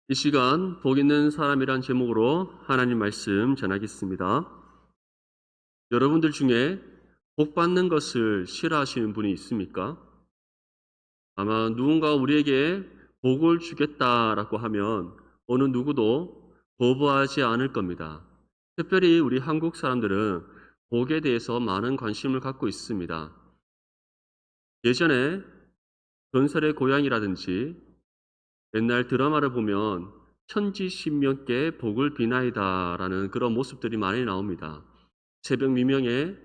이 시간 복 있는 사람이란 제목으로 하나님 말씀 전하겠습니다. 여러분들 중에 복 받는 것을 싫어하시는 분이 있습니까? 아마 누군가 우리에게 복을 주겠다라고 하면 어느 누구도 거부하지 않을 겁니다. 특별히 우리 한국 사람들은 복에 대해서 많은 관심을 갖고 있습니다. 예전에 전설의 고향이라든지 옛날 드라마를 보면 천지신명께 복을 비나이다라는 그런 모습들이 많이 나옵니다. 새벽 미명에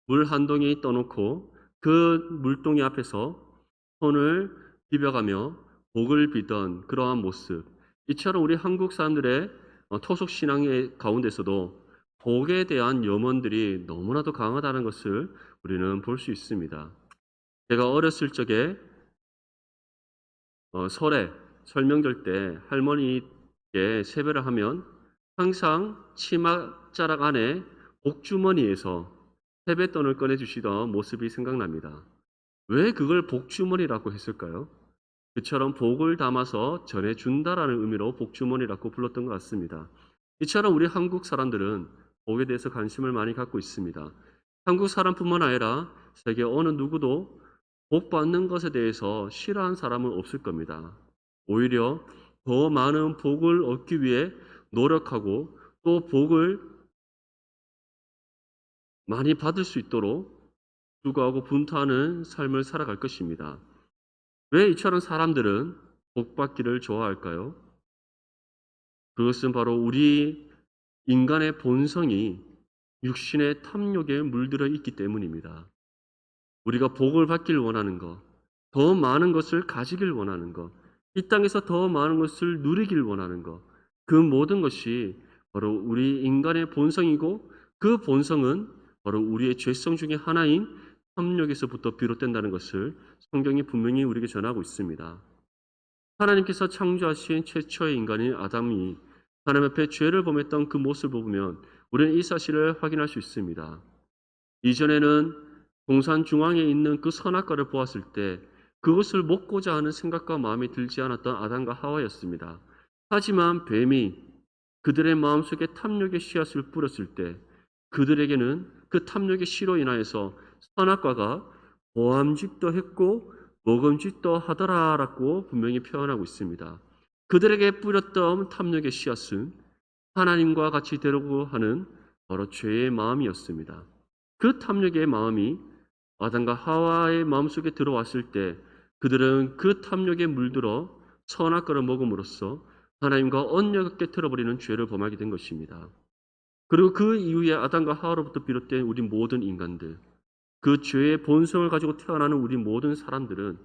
물 한 동이 떠놓고 그 물동이 앞에서 손을 비벼가며 복을 비던 그러한 모습. 이처럼 우리 한국 사람들의 토속 신앙의 가운데서도 복에 대한 염원들이 너무나도 강하다는 것을 우리는 볼 수 있습니다. 제가 어렸을 적에 설에 설명절 때 할머니께 세배를 하면 항상 치맛자락 안에 복주머니에서 세뱃돈을 꺼내주시던 모습이 생각납니다. 왜 그걸 복주머니라고 했을까요? 그처럼 복을 담아서 전해준다라는 의미로 복주머니라고 불렀던 것 같습니다. 이처럼 우리 한국 사람들은 복에 대해서 관심을 많이 갖고 있습니다. 한국 사람뿐만 아니라 세계 어느 누구도 복 받는 것에 대해서 싫어하는 사람은 없을 겁니다. 오히려 더 많은 복을 얻기 위해 노력하고 또 복을 많이 받을 수 있도록 수고하고 분투하는 삶을 살아갈 것입니다. 왜 이처럼 사람들은 복 받기를 좋아할까요? 그것은 바로 우리 인간의 본성이 육신의 탐욕에 물들어 있기 때문입니다. 우리가 복을 받기를 원하는 것, 더 많은 것을 가지길 원하는 것, 이 땅에서 더 많은 것을 누리길 원하는 것, 그 모든 것이 바로 우리 인간의 본성이고 그 본성은 바로 우리의 죄성 중에 하나인 탐욕에서부터 비롯된다는 것을 성경이 분명히 우리에게 전하고 있습니다. 하나님께서 창조하신 최초의 인간인 아담이 하나님 앞에 죄를 범했던 그 모습을 보면 우리는 이 사실을 확인할 수 있습니다. 이전에는 동산 중앙에 있는 그 선악과를 보았을 때 그것을 먹고자 하는 생각과 마음이 들지 않았던 아담과 하와였습니다. 하지만 뱀이 그들의 마음속에 탐욕의 씨앗을 뿌렸을 때 그들에게는 그 탐욕의 씨로 인하여서 선악과가 보암직도 했고 먹음직도 하더라라고 분명히 표현하고 있습니다. 그들에게 뿌렸던 탐욕의 씨앗은 하나님과 같이 되려고 하는 바로 죄의 마음이었습니다. 그 탐욕의 마음이 아담과 하와의 마음속에 들어왔을 때 그들은 그 탐욕에 물들어 선악과를 먹음으로써 하나님과 언약을 깨트려버리는 죄를 범하게 된 것입니다. 그리고 그 이후에 아담과 하와로부터 비롯된 우리 모든 인간들, 그 죄의 본성을 가지고 태어나는 우리 모든 사람들은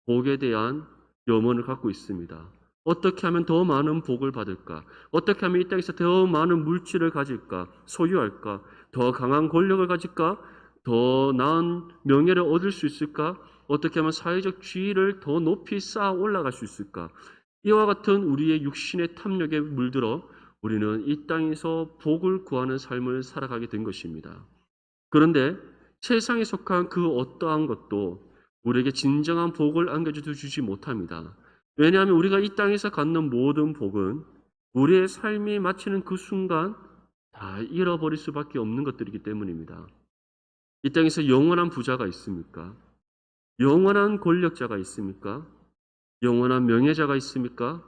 복에 대한 염원을 갖고 있습니다. 어떻게 하면 더 많은 복을 받을까? 어떻게 하면 이 땅에서 더 많은 물질을 가질까? 소유할까? 더 강한 권력을 가질까? 더 나은 명예를 얻을 수 있을까? 어떻게 하면 사회적 지위를 더 높이 쌓아 올라갈 수 있을까? 이와 같은 우리의 육신의 탐욕에 물들어 우리는 이 땅에서 복을 구하는 삶을 살아가게 된 것입니다. 그런데 세상에 속한 그 어떠한 것도 우리에게 진정한 복을 안겨주지 못합니다. 왜냐하면 우리가 이 땅에서 갖는 모든 복은 우리의 삶이 마치는 그 순간 다 잃어버릴 수밖에 없는 것들이기 때문입니다. 이 땅에서 영원한 부자가 있습니까? 영원한 권력자가 있습니까? 영원한 명예자가 있습니까?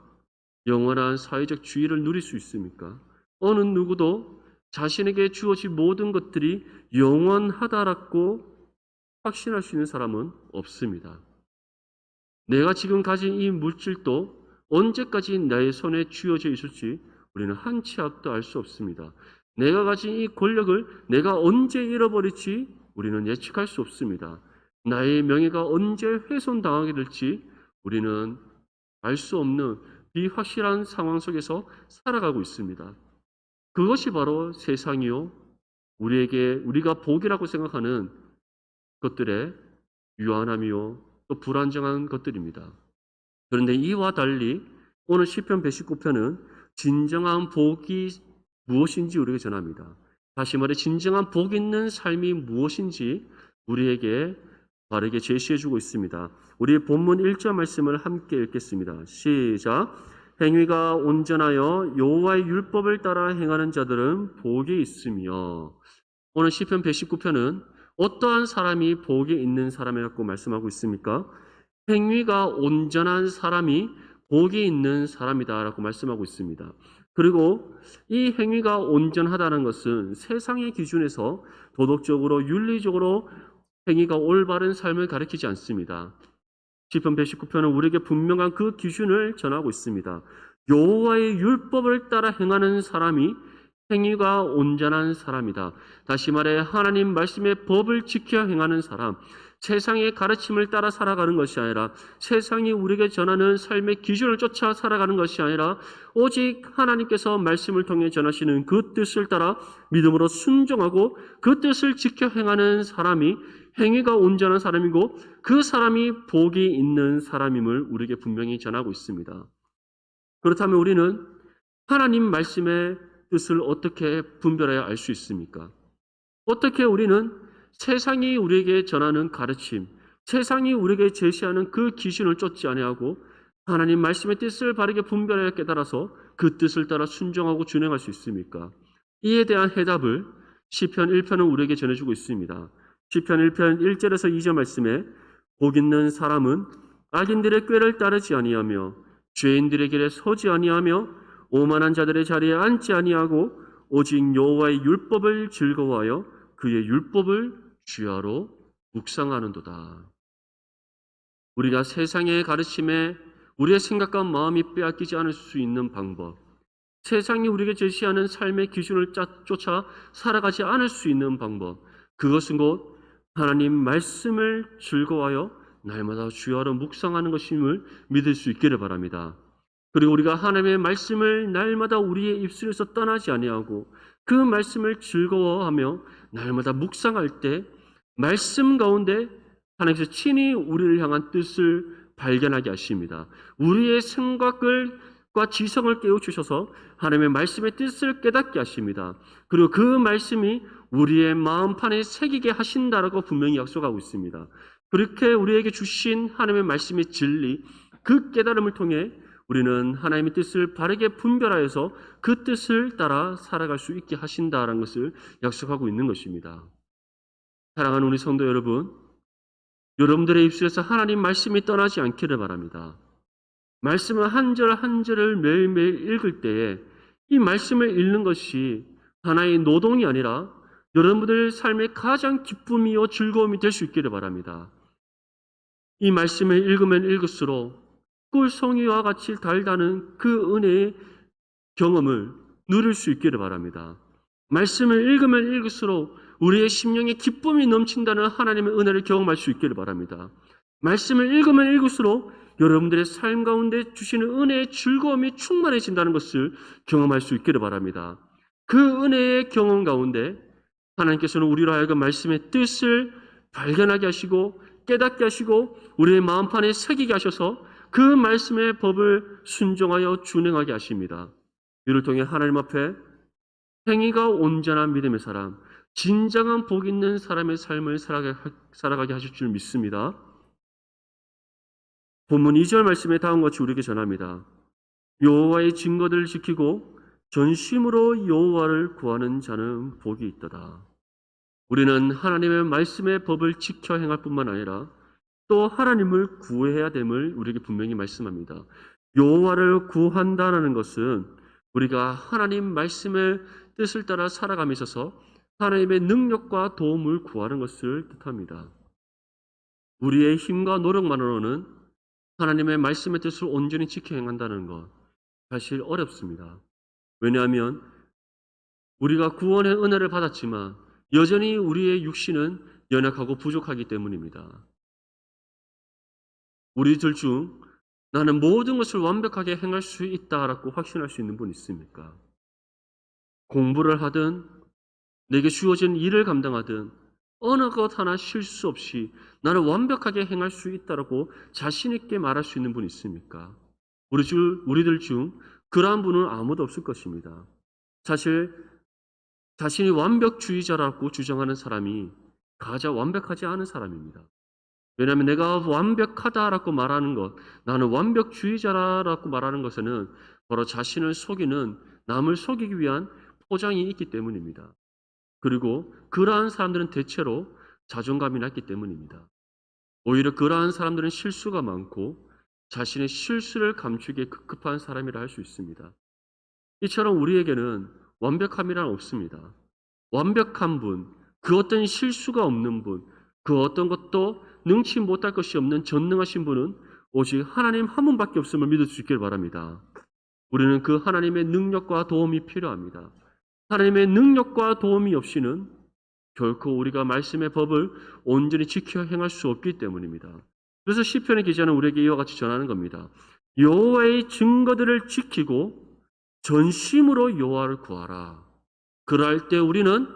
영원한 사회적 지위를 누릴 수 있습니까? 어느 누구도 자신에게 주어진 모든 것들이 영원하다라고 확신할 수 있는 사람은 없습니다. 내가 지금 가진 이 물질도 언제까지 나의 손에 쥐어져 있을지 우리는 한 치 앞도 알 수 없습니다. 내가 가진 이 권력을 내가 언제 잃어버릴지 우리는 예측할 수 없습니다. 나의 명예가 언제 훼손당하게 될지 우리는 알 수 없는 비확실한 상황 속에서 살아가고 있습니다. 그것이 바로 세상이요, 우리가 복이라고 생각하는 것들의 유한함이요, 또 불안정한 것들입니다. 그런데 이와 달리 오늘 시편 119편은 진정한 복이 무엇인지 우리에게 전합니다. 다시 말해 진정한 복 있는 삶이 무엇인지 우리에게 바르게 제시해 주고 있습니다. 우리 본문 1절 말씀을 함께 읽겠습니다. 시작. 행위가 온전하여 여호와의 율법을 따라 행하는 자들은 복이 있으며. 오늘 시편 119편은 어떠한 사람이 복이 있는 사람이라고 말씀하고 있습니까? 행위가 온전한 사람이 복이 있는 사람이다라고 말씀하고 있습니다. 그리고 이 행위가 온전하다는 것은 세상의 기준에서 도덕적으로 윤리적으로 행위가 올바른 삶을 가리키지 않습니다. 시편 119편은 우리에게 분명한 그 기준을 전하고 있습니다. 여호와의 율법을 따라 행하는 사람이 행위가 온전한 사람이다. 다시 말해 하나님 말씀의 법을 지켜 행하는 사람, 세상의 가르침을 따라 살아가는 것이 아니라 세상이 우리에게 전하는 삶의 기준을 쫓아 살아가는 것이 아니라 오직 하나님께서 말씀을 통해 전하시는 그 뜻을 따라 믿음으로 순종하고 그 뜻을 지켜 행하는 사람이 행위가 온전한 사람이고 그 사람이 복이 있는 사람임을 우리에게 분명히 전하고 있습니다. 그렇다면 우리는 하나님 말씀의 뜻을 어떻게 분별해야 알 수 있습니까? 어떻게 우리는 세상이 우리에게 전하는 가르침, 세상이 우리에게 제시하는 그 기준을 쫓지 아니하고 하나님 말씀의 뜻을 바르게 분별하여 깨달아서 그 뜻을 따라 순종하고 준행할 수 있습니까? 이에 대한 해답을 시편 1편은 우리에게 전해주고 있습니다. 시편 1편 1절에서 2절 말씀에 복 있는 사람은 악인들의 꾀를 따르지 아니하며 죄인들의 길에 서지 아니하며 오만한 자들의 자리에 앉지 아니하고 오직 여호와의 율법을 즐거워하여 그의 율법을 주야로 묵상하는도다. 우리가 세상의 가르침에 우리의 생각과 마음이 빼앗기지 않을 수 있는 방법, 세상이 우리에게 제시하는 삶의 기준을 쫓아 살아가지 않을 수 있는 방법, 그것은 곧 하나님 말씀을 즐거워하여 날마다 주야로 묵상하는 것임을 믿을 수 있기를 바랍니다. 그리고 우리가 하나님의 말씀을 날마다 우리의 입술에서 떠나지 아니하고 그 말씀을 즐거워하며 날마다 묵상할 때 말씀 가운데 하나님께서 친히 우리를 향한 뜻을 발견하게 하십니다. 우리의 생각과 지성을 깨우치셔서 하나님의 말씀의 뜻을 깨닫게 하십니다. 그리고 그 말씀이 우리의 마음판에 새기게 하신다라고 분명히 약속하고 있습니다. 그렇게 우리에게 주신 하나님의 말씀의 진리, 그 깨달음을 통해 우리는 하나님의 뜻을 바르게 분별하여서 그 뜻을 따라 살아갈 수 있게 하신다라는 것을 약속하고 있는 것입니다. 사랑하는 우리 성도 여러분, 여러분들의 입술에서 하나님 말씀이 떠나지 않기를 바랍니다. 말씀을 한 절 한 절을 매일매일 읽을 때에 이 말씀을 읽는 것이 하나의 노동이 아니라 여러분들 삶의 가장 기쁨이요 즐거움이 될 수 있기를 바랍니다. 이 말씀을 읽으면 읽을수록 꿀송이와 같이 달다는 그 은혜의 경험을 누릴 수 있기를 바랍니다. 말씀을 읽으면 읽을수록 우리의 심령에 기쁨이 넘친다는 하나님의 은혜를 경험할 수 있기를 바랍니다. 말씀을 읽으면 읽을수록 여러분들의 삶 가운데 주시는 은혜의 즐거움이 충만해진다는 것을 경험할 수 있기를 바랍니다. 그 은혜의 경험 가운데 하나님께서는 우리로 하여금 말씀의 뜻을 발견하게 하시고 깨닫게 하시고 우리의 마음판에 새기게 하셔서 그 말씀의 법을 순종하여 준행하게 하십니다. 이를 통해 하나님 앞에 행위가 온전한 믿음의 사람, 진정한 복 있는 사람의 삶을 살아가게 하실 줄 믿습니다. 본문 2절 말씀에 다음과 같이 우리에게 전합니다. 여호와의 증거들을 지키고 전심으로 여호와를 구하는 자는 복이 있도다. 우리는 하나님의 말씀의 법을 지켜 행할 뿐만 아니라 또 하나님을 구해야 됨을 우리에게 분명히 말씀합니다. 여호와를 구한다는 것은 우리가 하나님 말씀의 뜻을 따라 살아감에 있어서 하나님의 능력과 도움을 구하는 것을 뜻합니다. 우리의 힘과 노력만으로는 하나님의 말씀의 뜻을 온전히 지켜 행한다는 것 사실 어렵습니다. 왜냐하면 우리가 구원의 은혜를 받았지만 여전히 우리의 육신은 연약하고 부족하기 때문입니다. 우리들 중 나는 모든 것을 완벽하게 행할 수 있다라고 확신할 수 있는 분 있습니까? 공부를 하든 내게 주어진 일을 감당하든 어느 것 하나 실수 없이 나는 완벽하게 행할 수 있다라고 자신 있게 말할 수 있는 분 있습니까? 우리들 중 그러한 분은 아무도 없을 것입니다. 사실 자신이 완벽주의자라고 주장하는 사람이 가장 완벽하지 않은 사람입니다. 왜냐하면 내가 완벽하다라고 말하는 것, 나는 완벽주의자라고 말하는 것에는 바로 자신을 속이는, 남을 속이기 위한 포장이 있기 때문입니다. 그리고 그러한 사람들은 대체로 자존감이 낮기 때문입니다. 오히려 그러한 사람들은 실수가 많고 자신의 실수를 감추기에 급급한 사람이라 할 수 있습니다. 이처럼 우리에게는 완벽함이란 없습니다. 완벽한 분, 그 어떤 실수가 없는 분, 그 어떤 것도 능치 못할 것이 없는 전능하신 분은 오직 하나님 한 분밖에 없음을 믿을 수 있기를 바랍니다. 우리는 그 하나님의 능력과 도움이 필요합니다. 하나님의 능력과 도움이 없이는 결코 우리가 말씀의 법을 온전히 지켜 행할 수 없기 때문입니다. 그래서 시편의 기자는 우리에게 이와 같이 전하는 겁니다. 여호와의 증거들을 지키고 전심으로 여호와를 구하라. 그럴 때 우리는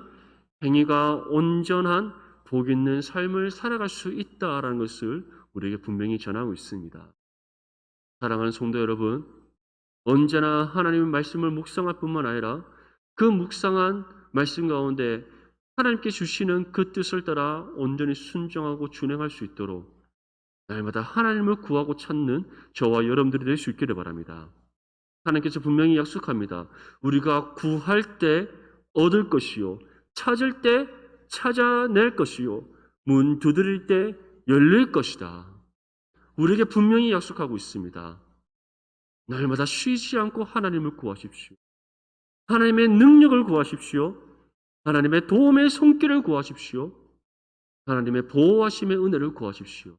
행위가 온전한 복 있는 삶을 살아갈 수 있다라는 것을 우리에게 분명히 전하고 있습니다. 사랑하는 성도 여러분, 언제나 하나님의 말씀을 묵상할 뿐만 아니라 그 묵상한 말씀 가운데 하나님께 주시는 그 뜻을 따라 온전히 순종하고 준행할 수 있도록 날마다 하나님을 구하고 찾는 저와 여러분들이 될 수 있기를 바랍니다. 하나님께서 분명히 약속합니다. 우리가 구할 때 얻을 것이요, 찾을 때 찾아낼 것이요, 문 두드릴 때 열릴 것이다. 우리에게 분명히 약속하고 있습니다. 날마다 쉬지 않고 하나님을 구하십시오. 하나님의 능력을 구하십시오. 하나님의 도움의 손길을 구하십시오. 하나님의 보호하심의 은혜를 구하십시오.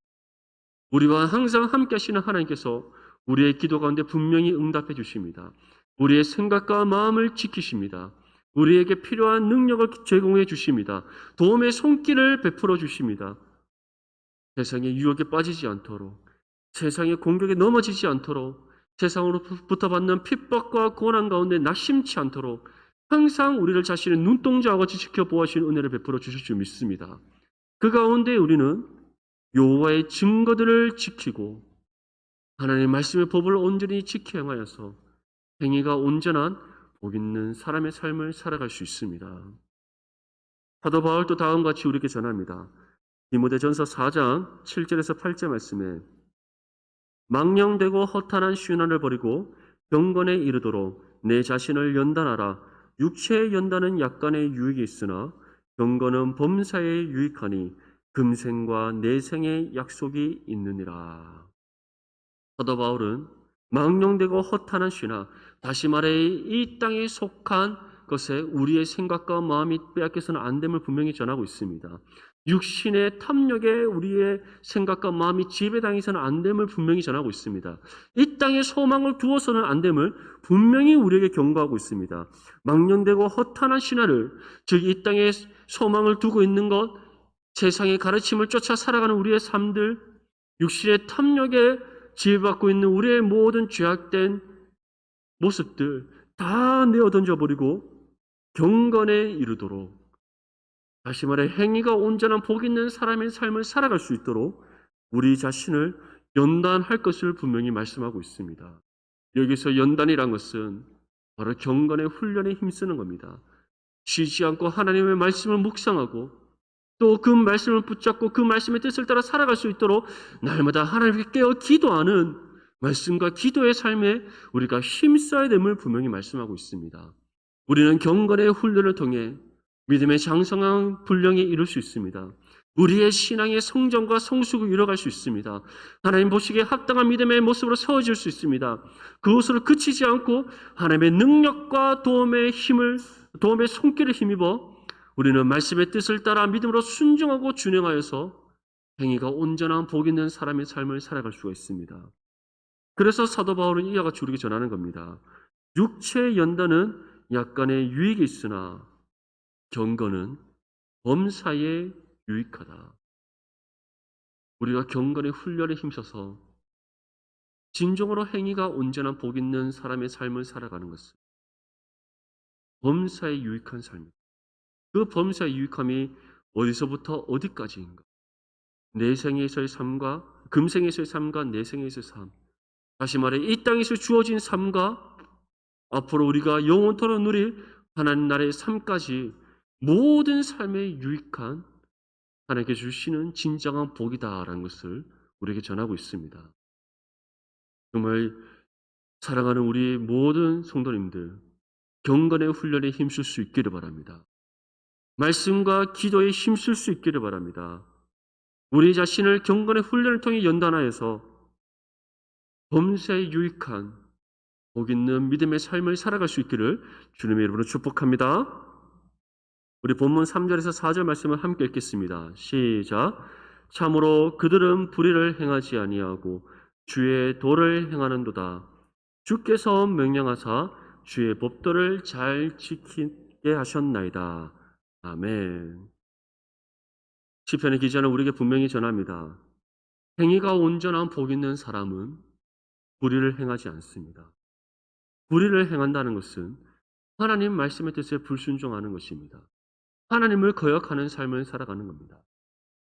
우리와 항상 함께 하시는 하나님께서 우리의 기도 가운데 분명히 응답해 주십니다. 우리의 생각과 마음을 지키십니다. 우리에게 필요한 능력을 제공해 주십니다. 도움의 손길을 베풀어 주십니다. 세상의 유혹에 빠지지 않도록, 세상의 공격에 넘어지지 않도록, 세상으로부터 받는 핍박과 고난 가운데 낙심치 않도록 항상 우리를 자신의 눈동자와 같이 지켜보아주시는 은혜를 베풀어 주실 줄 믿습니다. 그 가운데 우리는 여호와의 증거들을 지키고 하나님의 말씀의 법을 온전히 지켜 행하여서 행위가 온전한 복 있는 사람의 삶을 살아갈 수 있습니다. 사도 바울도 다음과 같이 우리에게 전합니다. 디모데전서 4장 7절에서 8절 말씀에 망령되고 허탄한 신앙을 버리고 경건에 이르도록 내 자신을 연단하라. 육체의 연단은 약간의 유익이 있으나 경건은 범사에 유익하니 금생과 내생의 약속이 있느니라. 사도 바울은 망령되고 허탄한 신앙, 다시 말해 이 땅에 속한 것에 우리의 생각과 마음이 빼앗겨서는 안 됨을 분명히 전하고 있습니다. 육신의 탐욕에 우리의 생각과 마음이 지배당해서는 안 됨을 분명히 전하고 있습니다. 이 땅에 소망을 두어서는 안 됨을 분명히 우리에게 경고하고 있습니다. 망령되고 허탄한 신화를, 즉 이 땅에 소망을 두고 있는 것, 세상의 가르침을 쫓아 살아가는 우리의 삶들, 육신의 탐욕에 지배받고 있는 우리의 모든 죄악된 모습들 다 내어 던져버리고 경건에 이르도록, 다시 말해 행위가 온전한 복 있는 사람의 삶을 살아갈 수 있도록 우리 자신을 연단할 것을 분명히 말씀하고 있습니다. 여기서 연단이란 것은 바로 경건의 훈련에 힘쓰는 겁니다. 쉬지 않고 하나님의 말씀을 묵상하고 또 그 말씀을 붙잡고 그 말씀의 뜻을 따라 살아갈 수 있도록 날마다 하나님께 깨어 기도하는 말씀과 기도의 삶에 우리가 힘써야 됨을 분명히 말씀하고 있습니다. 우리는 경건의 훈련을 통해 믿음의 장성한 분량에 이룰 수 있습니다. 우리의 신앙의 성장과 성숙을 이뤄갈 수 있습니다. 하나님 보시기에 합당한 믿음의 모습으로 세워질 수 있습니다. 그것으로 그치지 않고 하나님의 능력과 도움의 손길을 힘입어 우리는 말씀의 뜻을 따라 믿음으로 순종하고 준행하여서 행위가 온전한 복 있는 사람의 삶을 살아갈 수가 있습니다. 그래서 사도 바울은 이와 같이 우리에게 전하는 겁니다. 육체의 연단은 약간의 유익이 있으나 경건은 범사에 유익하다. 우리가 경건의 훈련에 힘써서 진정으로 행위가 온전한 복 있는 사람의 삶을 살아가는 것은 범사에 유익한 삶입니다. 그 범사의 유익함이 어디서부터 어디까지인가? 내생에서의 삶과 금생에서의 삶과 내생에서의 삶, 다시 말해 이 땅에서 주어진 삶과 앞으로 우리가 영원토록 누릴 하나님 나라의 삶까지 모든 삶에 유익한 하나님께 주시는 진정한 복이다라는 것을 우리에게 전하고 있습니다. 정말 사랑하는 우리 모든 성도님들, 경건의 훈련에 힘쓸 수 있기를 바랍니다. 말씀과 기도에 힘쓸 수 있기를 바랍니다. 우리 자신을 경건의 훈련을 통해 연단하여서 범사에 유익한 복 있는 믿음의 삶을 살아갈 수 있기를 주님의 이름으로 축복합니다. 우리 본문 3절에서 4절 말씀을 함께 읽겠습니다. 시작. 참으로 그들은 불의를 행하지 아니하고 주의 도를 행하는도다. 주께서 명령하사 주의 법도를 잘 지키게 하셨나이다. 아멘. 시편의 기자는 우리에게 분명히 전합니다. 행위가 온전한 복 있는 사람은 불의를 행하지 않습니다. 불의를 행한다는 것은 하나님 말씀의 뜻에 불순종하는 것입니다. 하나님을 거역하는 삶을 살아가는 겁니다.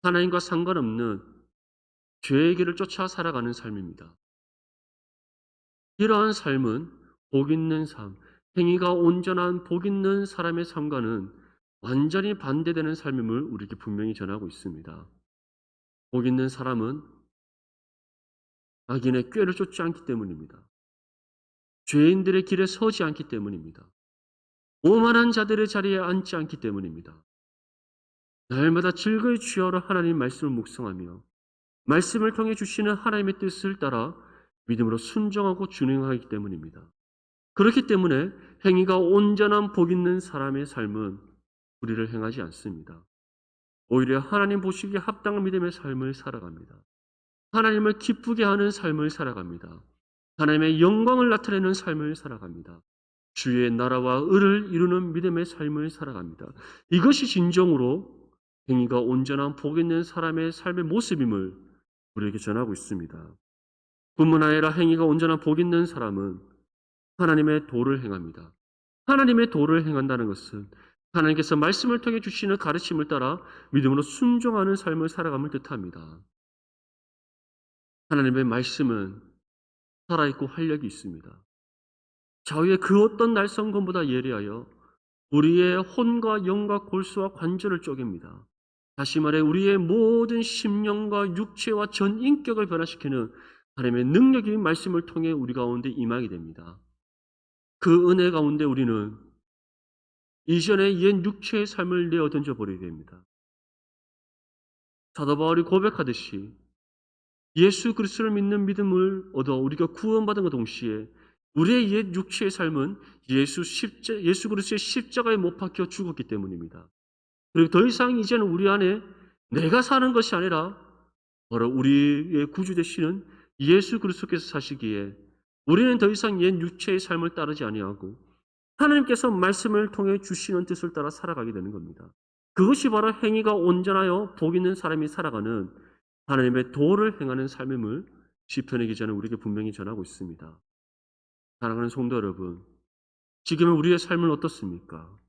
하나님과 상관없는 죄의 길을 쫓아 살아가는 삶입니다. 이러한 삶은 복 있는 삶, 행위가 온전한 복 있는 사람의 삶과는 완전히 반대되는 삶임을 우리에게 분명히 전하고 있습니다. 복 있는 사람은 악인의 꾀를 쫓지 않기 때문입니다. 죄인들의 길에 서지 않기 때문입니다. 오만한 자들의 자리에 앉지 않기 때문입니다. 날마다 즐거이 주여로 하나님 말씀을 묵상하며 말씀을 통해 주시는 하나님의 뜻을 따라 믿음으로 순종하고 준행하기 때문입니다. 그렇기 때문에 행위가 온전한 복 있는 사람의 삶은 불의를 행하지 않습니다. 오히려 하나님 보시기에 합당한 믿음의 삶을 살아갑니다. 하나님을 기쁘게 하는 삶을 살아갑니다. 하나님의 영광을 나타내는 삶을 살아갑니다. 주의 나라와 의를 이루는 믿음의 삶을 살아갑니다. 이것이 진정으로 행위가 온전한 복 있는 사람의 삶의 모습임을 우리에게 전하고 있습니다. 뿐만 아니라 행위가 온전한 복 있는 사람은 하나님의 도를 행합니다. 하나님의 도를 행한다는 것은 하나님께서 말씀을 통해 주시는 가르침을 따라 믿음으로 순종하는 삶을 살아감을 뜻합니다. 하나님의 말씀은 살아있고 활력이 있습니다. 좌우의 그 어떤 날성검보다 예리하여 우리의 혼과 영과 골수와 관절을 쪼갭니다. 다시 말해 우리의 모든 심령과 육체와 전 인격을 변화시키는 하나님의 능력이 말씀을 통해 우리 가운데 임하게 됩니다. 그 은혜 가운데 우리는 이전의 옛 육체의 삶을 내어 던져버리게 됩니다. 사도 바울이 고백하듯이 예수 그리스도를 믿는 믿음을 얻어 우리가 구원받은 것 동시에 우리의 옛 육체의 삶은 예수 그리스도의 십자가에 못 박혀 죽었기 때문입니다. 그리고 더 이상 이제는 우리 안에 내가 사는 것이 아니라 바로 우리의 구주 되시는 예수 그리스도께서 사시기에 우리는 더 이상 옛 육체의 삶을 따르지 아니하고 하나님께서 말씀을 통해 주시는 뜻을 따라 살아가게 되는 겁니다. 그것이 바로 행위가 온전하여 복 있는 사람이 살아가는 하나님의 도를 행하는 삶임을 시편의 기자는 우리에게 분명히 전하고 있습니다. 사랑하는 성도 여러분, 지금의 우리의 삶은 어떻습니까?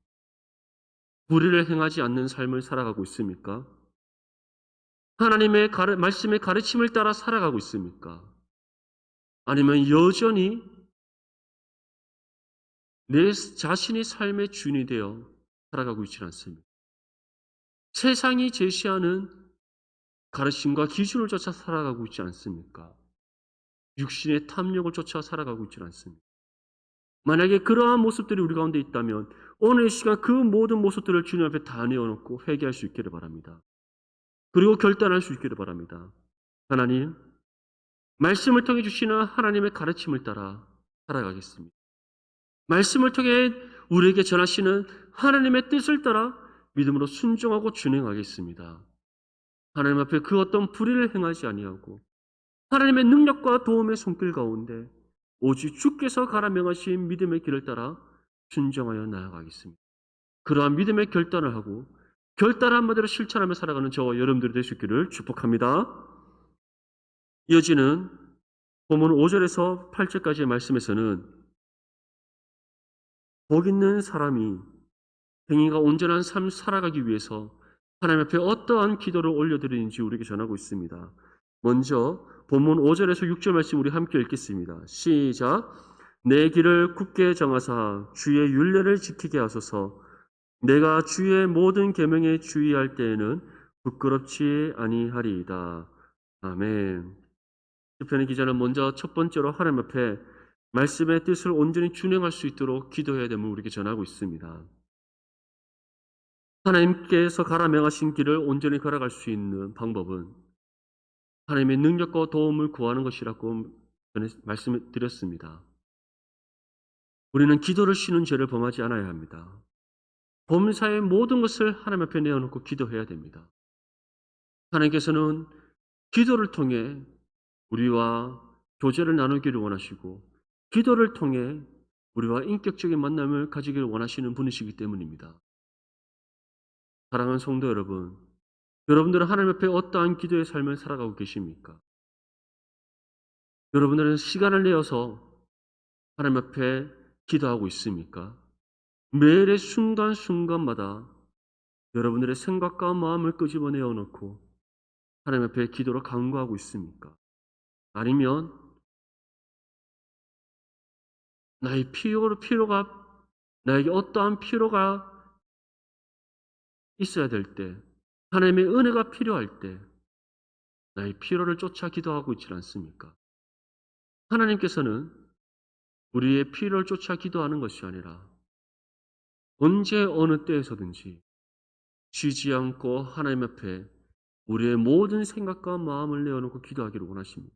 불의를 행하지 않는 삶을 살아가고 있습니까? 하나님의 말씀의 가르침을 따라 살아가고 있습니까? 아니면 여전히 내 자신이 삶의 주인이 되어 살아가고 있지 않습니까? 세상이 제시하는 가르침과 기준을 쫓아 살아가고 있지 않습니까? 육신의 탐욕을 쫓아 살아가고 있지 않습니까? 만약에 그러한 모습들이 우리 가운데 있다면 오늘 이 시간 그 모든 모습들을 주님 앞에 다 내어놓고 회개할 수 있기를 바랍니다. 그리고 결단할 수 있기를 바랍니다. 하나님, 말씀을 통해 주시는 하나님의 가르침을 따라 살아가겠습니다. 말씀을 통해 우리에게 전하시는 하나님의 뜻을 따라 믿음으로 순종하고 준행하겠습니다. 하나님 앞에 그 어떤 불의를 행하지 아니하고 하나님의 능력과 도움의 손길 가운데 오직 주께서 가라 명하신 믿음의 길을 따라 순종하여 나아가겠습니다. 그러한 믿음의 결단을 하고 결단한 바대로 실천하며 살아가는 저와 여러분들이 될 수 있기를 축복합니다. 이어지는 본문 5절에서 8절까지의 말씀에서는 복 있는 사람이 행위가 온전한 삶을 살아가기 위해서 하나님 앞에 어떠한 기도를 올려드리는지 우리에게 전하고 있습니다. 먼저 본문 5절에서 6절 말씀 우리 함께 읽겠습니다. 시작. 내 길을 굳게 정하사 주의 율례를 지키게 하소서. 내가 주의 모든 계명에 주의할 때에는 부끄럽지 아니하리이다. 아멘. 시편의 기자는 먼저 첫 번째로 하나님 앞에 말씀의 뜻을 온전히 준행할 수 있도록 기도해야 됨을 우리에게 전하고 있습니다. 하나님께서 가라 명하신 길을 온전히 걸어갈 수 있는 방법은 하나님의 능력과 도움을 구하는 것이라고 전에 말씀을 드렸습니다. 우리는 기도를 쉬는 죄를 범하지 않아야 합니다. 범사의 모든 것을 하나님 앞에 내어놓고 기도해야 됩니다. 하나님께서는 기도를 통해 우리와 교제를 나누기를 원하시고 기도를 통해 우리와 인격적인 만남을 가지기를 원하시는 분이시기 때문입니다. 사랑하는 성도 여러분, 여러분들은 하나님 앞에 어떠한 기도의 삶을 살아가고 계십니까? 여러분들은 시간을 내어서 하나님 앞에 기도하고 있습니까? 매일의 순간순간마다 여러분들의 생각과 마음을 끄집어내어 놓고 하나님 앞에 기도로 간구하고 있습니까? 아니면 나의 필요가 나에게 어떠한 필요가 있어야 될 때, 하나님의 은혜가 필요할 때 나의 필요를 쫓아 기도하고 있지 않습니까? 하나님께서는 우리의 필요를 쫓아 기도하는 것이 아니라 언제 어느 때에서든지 쉬지 않고 하나님 앞에 우리의 모든 생각과 마음을 내어놓고 기도하기를 원하십니다.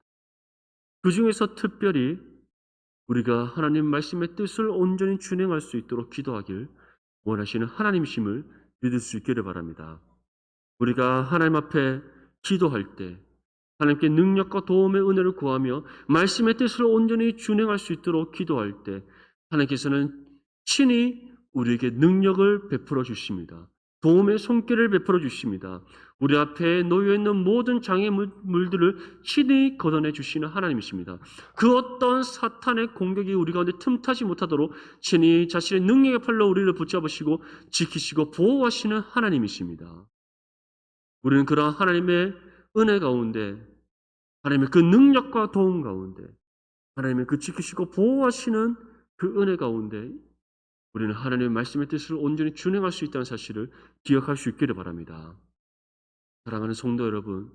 그 중에서 특별히 우리가 하나님 말씀의 뜻을 온전히 준행할 수 있도록 기도하길 원하시는 하나님이심을 믿을 수 있기를 바랍니다. 우리가 하나님 앞에 기도할 때 하나님께 능력과 도움의 은혜를 구하며 말씀의 뜻을 온전히 준행할 수 있도록 기도할 때 하나님께서는 친히 우리에게 능력을 베풀어 주십니다. 도움의 손길을 베풀어 주십니다. 우리 앞에 놓여 있는 모든 장애물들을 친히 걷어내 주시는 하나님이십니다. 그 어떤 사탄의 공격이 우리 가운데 틈타지 못하도록 친히 자신의 능력의 팔로 우리를 붙잡으시고 지키시고 보호하시는 하나님이십니다. 우리는 그러한 하나님의 은혜 가운데, 하나님의 그 능력과 도움 가운데, 하나님의 그 지키시고 보호하시는 그 은혜 가운데 우리는 하나님의 말씀의 뜻을 온전히 준행할 수 있다는 사실을 기억할 수 있기를 바랍니다. 사랑하는 성도 여러분,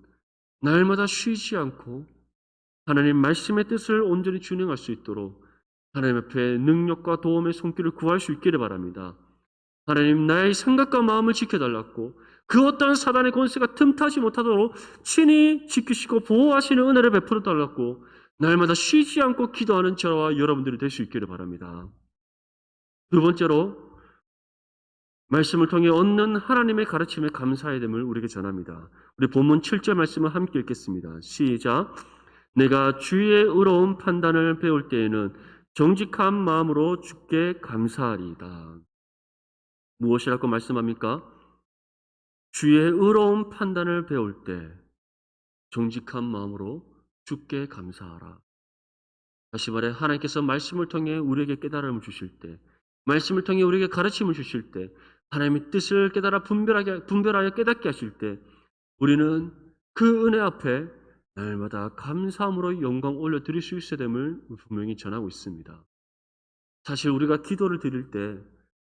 날마다 쉬지 않고 하나님 말씀의 뜻을 온전히 준행할 수 있도록 하나님 앞에 능력과 도움의 손길을 구할 수 있기를 바랍니다. 하나님, 나의 생각과 마음을 지켜달라고 그 어떠한 사단의 권세가 틈타지 못하도록 친히 지키시고 보호하시는 은혜를 베풀어 달라고 날마다 쉬지 않고 기도하는 저와 여러분들이 될 수 있기를 바랍니다. 두 번째로 말씀을 통해 얻는 하나님의 가르침에 감사해야 됨을 우리에게 전합니다. 우리 본문 7절 말씀을 함께 읽겠습니다. 시작. 내가 주의 의로운 판단을 배울 때에는 정직한 마음으로 주께 감사하리이다. 무엇이라고 말씀합니까? 주의 의로운 판단을 배울 때 정직한 마음으로 주께 감사하라. 다시 말해 하나님께서 말씀을 통해 우리에게 깨달음을 주실 때, 말씀을 통해 우리에게 가르침을 주실 때, 하나님의 뜻을 깨달아 분별하여 깨닫게 하실 때 우리는 그 은혜 앞에 날마다 감사함으로 영광 올려드릴 수 있어야 됨을 분명히 전하고 있습니다. 사실 우리가 기도를 드릴 때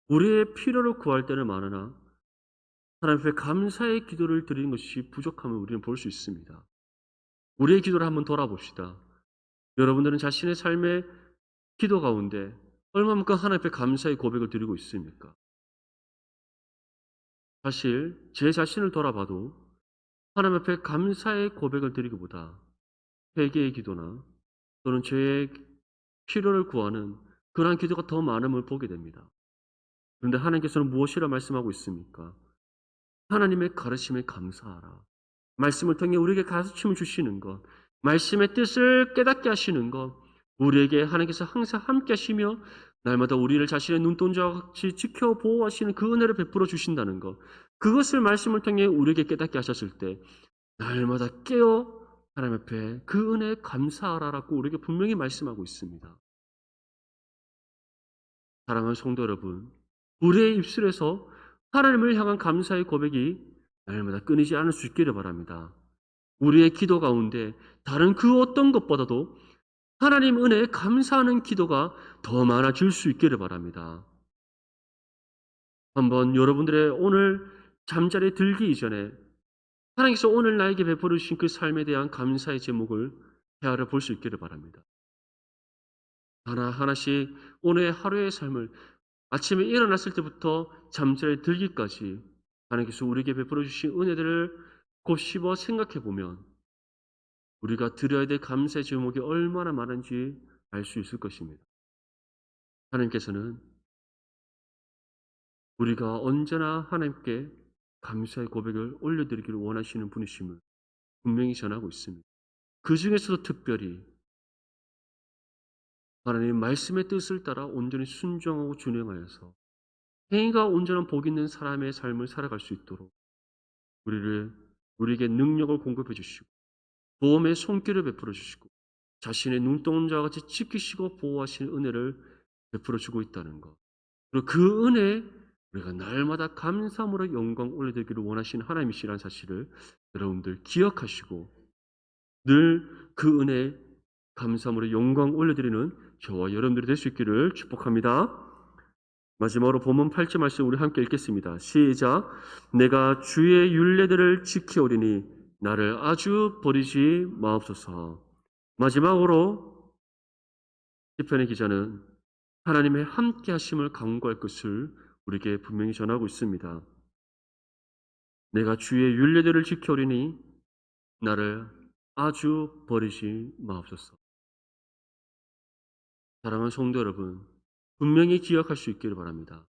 우리의 필요를 구할 때는 많으나 하나님 앞에 감사의 기도를 드리는 것이 부족함을 우리는 볼 수 있습니다. 우리의 기도를 한번 돌아봅시다. 여러분들은 자신의 삶의 기도 가운데 얼마만큼 하나님 앞에 감사의 고백을 드리고 있습니까? 사실 제 자신을 돌아봐도 하나님 앞에 감사의 고백을 드리기보다 회개의 기도나 또는 죄의 필요를 구하는 그러한 기도가 더 많음을 보게 됩니다. 그런데 하나님께서는 무엇이라 말씀하고 있습니까? 하나님의 가르침에 감사하라. 말씀을 통해 우리에게 가르침을 주시는 것, 말씀의 뜻을 깨닫게 하시는 것, 우리에게 하나님께서 항상 함께 하시며 날마다 우리를 자신의 눈동자와 같이 지켜 보호하시는 그 은혜를 베풀어 주신다는 것, 그것을 말씀을 통해 우리에게 깨닫게 하셨을 때 날마다 깨어 하나님 앞에 그 은혜에 감사하라라고 우리에게 분명히 말씀하고 있습니다. 사랑하는 성도 여러분, 우리의 입술에서 하나님을 향한 감사의 고백이 날마다 끊이지 않을 수 있기를 바랍니다. 우리의 기도 가운데 다른 그 어떤 것보다도 하나님 은혜에 감사하는 기도가 더 많아질 수 있기를 바랍니다. 한번 여러분들의 오늘 잠자리에 들기 이전에 하나님께서 오늘 나에게 베풀어 주신 그 삶에 대한 감사의 제목을 헤아려 볼 수 있기를 바랍니다. 하나하나씩 오늘 하루의 삶을 아침에 일어났을 때부터 잠자리에 들기까지 하나님께서 우리에게 베풀어 주신 은혜들을 곱씹어 생각해 보면 우리가 드려야 될 감사의 제목이 얼마나 많은지 알 수 있을 것입니다. 하나님께서는 우리가 언제나 하나님께 감사의 고백을 올려드리기를 원하시는 분이심을 분명히 전하고 있습니다. 그 중에서도 특별히 하나님의 말씀의 뜻을 따라 온전히 순종하고 준행하여서 행위가 온전한 복 있는 사람의 삶을 살아갈 수 있도록 우리에게 능력을 공급해 주시고 도움의 손길을 베풀어 주시고 자신의 눈동자와 같이 지키시고 보호하시는 은혜를 베풀어 주고 있다는 것. 그리고 그 은혜에 우리가 날마다 감사함으로 영광 올려드리기를 원하시는 하나님이시라는 사실을 여러분들 기억하시고 늘 그 은혜에 감사함으로 영광 올려드리는 저와 여러분들이 될 수 있기를 축복합니다. 마지막으로 본문 8절 말씀 우리 함께 읽겠습니다. 시작. 내가 주의 율례들을 지키오리니 나를 아주 버리지 마옵소서. 마지막으로 시편의 기자는 하나님의 함께 하심을 강구할 것을 우리에게 분명히 전하고 있습니다. 내가 주의 율례들을 지키오리니 나를 아주 버리지 마옵소서. 사랑하는 성도 여러분, 분명히 기억할 수 있기를 바랍니다.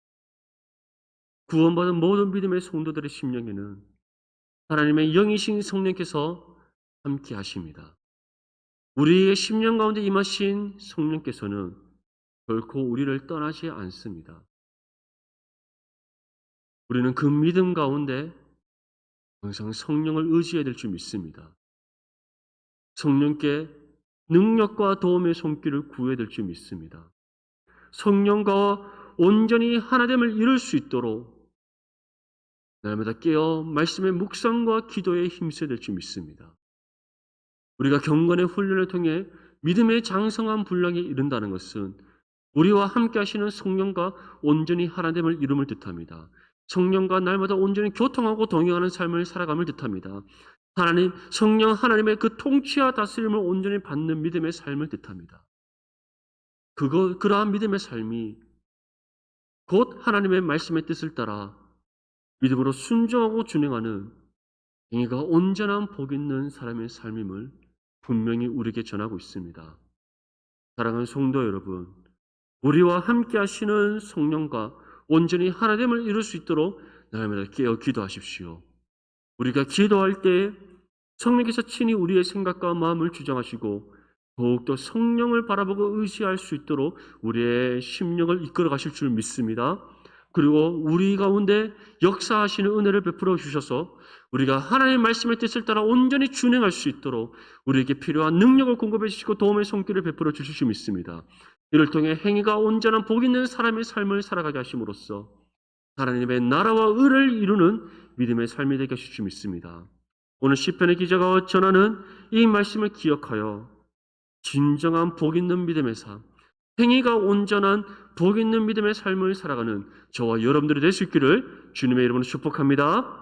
구원받은 모든 믿음의 성도들의 심령에는 하나님의 영이신 성령께서 함께 하십니다. 우리의 심령 가운데 임하신 성령께서는 결코 우리를 떠나지 않습니다. 우리는 그 믿음 가운데 항상 성령을 의지해야 될 줄 믿습니다. 성령께 능력과 도움의 손길을 구해야 될 줄 믿습니다. 성령과 온전히 하나됨을 이룰 수 있도록 날마다 깨어 말씀의 묵상과 기도에 힘써야 될 줄 믿습니다. 우리가 경건의 훈련을 통해 믿음의 장성한 분량에 이른다는 것은 우리와 함께 하시는 성령과 온전히 하나됨을 이룸을 뜻합니다. 성령과 날마다 온전히 교통하고 동행하는 삶을 살아감을 뜻합니다. 성령 하나님의 그 통치와 다스림을 온전히 받는 믿음의 삶을 뜻합니다. 그러한 믿음의 삶이 곧 하나님의 말씀의 뜻을 따라 믿음으로 순종하고 준행하는 행위가 온전한 복 있는 사람의 삶임을 분명히 우리에게 전하고 있습니다. 사랑하는 성도 여러분, 우리와 함께 하시는 성령과 온전히 하나됨을 이룰 수 있도록 날마다 깨어 기도하십시오. 우리가 기도할 때 성령께서 친히 우리의 생각과 마음을 주장하시고 더욱더 성령을 바라보고 의지할 수 있도록 우리의 심령을 이끌어 가실 줄 믿습니다. 그리고 우리 가운데 역사하시는 은혜를 베풀어 주셔서 우리가 하나님의 말씀의 뜻을 따라 온전히 준행할 수 있도록 우리에게 필요한 능력을 공급해 주시고 도움의 손길을 베풀어 주실 줄 믿습니다. 이를 통해 행위가 온전한 복 있는 사람의 삶을 살아가게 하심으로써 하나님의 나라와 의를 이루는 믿음의 삶이 되게 하실 줄 믿습니다. 오늘 시편의 기자가 전하는 이 말씀을 기억하여 진정한 복 있는 믿음의 삶, 행위가 온전한 복 있는 믿음의 삶을 살아가는 저와 여러분들이 될 수 있기를 주님의 이름으로 축복합니다.